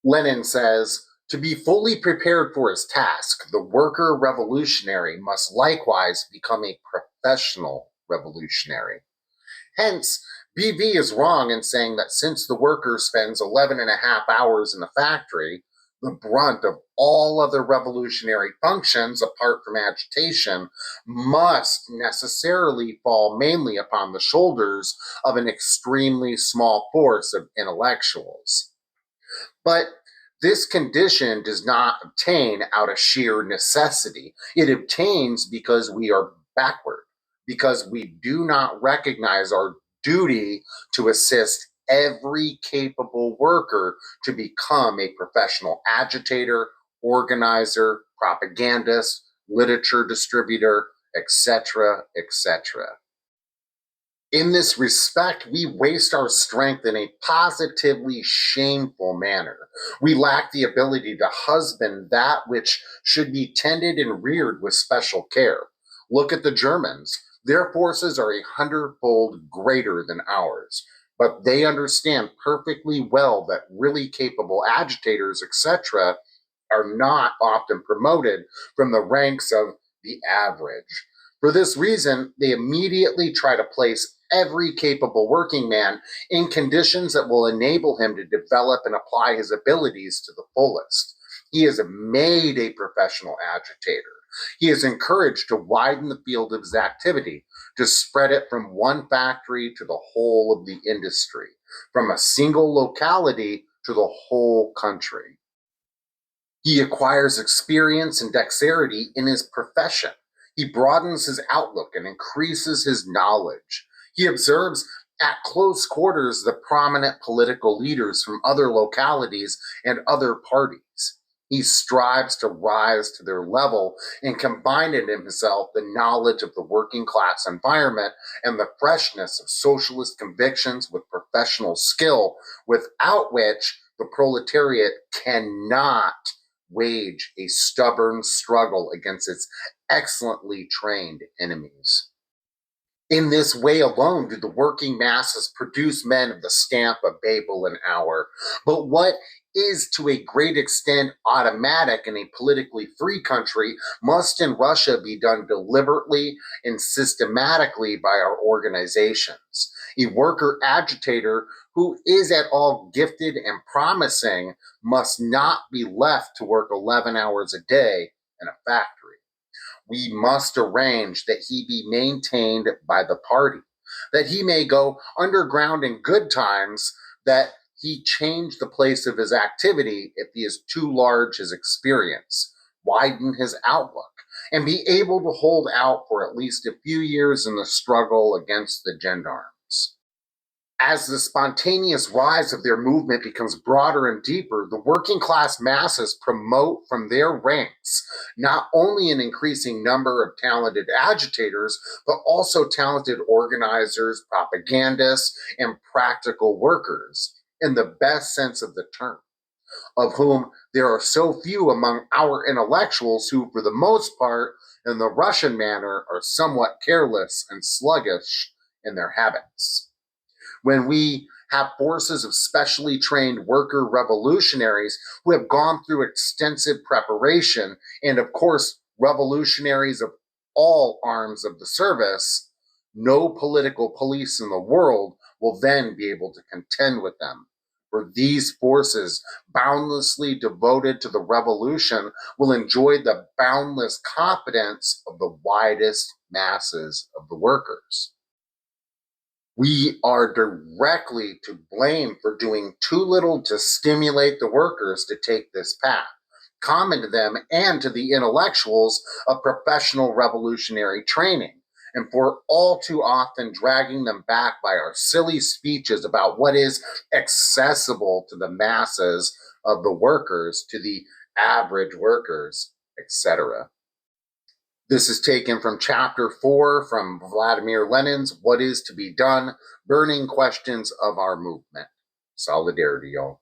Lenin says, to be fully prepared for his task, the worker revolutionary must likewise become a professional revolutionary. Hence, BV is wrong in saying that since the worker spends 11 and a half hours in the factory, the brunt of all other revolutionary functions, apart from agitation, must necessarily fall mainly upon the shoulders of an extremely small force of intellectuals. But this condition does not obtain out of sheer necessity. It obtains because we are backward, because we do not recognize our duty to assist every capable worker to become a professional agitator, organizer, propagandist, literature distributor, etc., etc. In this respect, we waste our strength in a positively shameful manner. We lack the ability to husband that which should be tended and reared with special care. Look at the Germans. Their forces are 100-fold greater than ours, but they understand perfectly well that really capable agitators, etc., are not often promoted from the ranks of the average. For this reason, they immediately try to place every capable working man in conditions that will enable him to develop and apply his abilities to the fullest. He is made a professional agitator. He is encouraged to widen the field of his activity, to spread it from one factory to the whole of the industry, from a single locality to the whole country. He acquires experience and dexterity in his profession. He broadens his outlook and increases his knowledge. He observes at close quarters the prominent political leaders from other localities and other parties. He strives to rise to their level and combine in himself the knowledge of the working class environment and the freshness of socialist convictions with professional skill, without which the proletariat cannot wage a stubborn struggle against its excellently trained enemies. In this way alone do the working masses produce men of the stamp of Bebel and Auer. But what is to a great extent automatic in a politically free country must in Russia be done deliberately and systematically by our organizations. A worker agitator who is at all gifted and promising must not be left to work 11 hours a day in a factory. We must arrange that he be maintained by the party, that he may go underground in good times, that he change the place of his activity if he is too large his experience, widen his outlook, and be able to hold out for at least a few years in the struggle against the gendarmes. As the spontaneous rise of their movement becomes broader and deeper, the working class masses promote from their ranks not only an increasing number of talented agitators, but also talented organizers, propagandists, and practical workers, in the best sense of the term, of whom there are so few among our intellectuals who, for the most part, in the Russian manner, are somewhat careless and sluggish in their habits. When we have forces of specially trained worker revolutionaries who have gone through extensive preparation, and of course, revolutionaries of all arms of the service, no political police in the world will then be able to contend with them. For these forces, boundlessly devoted to the revolution, will enjoy the boundless confidence of the widest masses of the workers. We are directly to blame for doing too little to stimulate the workers to take this path, common to them and to the intellectuals of professional revolutionary training, and for all too often dragging them back by our silly speeches about what is accessible to the masses of the workers, to the average workers, etc. This is taken from chapter 4 from Vladimir Lenin's What is to be Done? Burning Questions of Our Movement. Solidarity, y'all.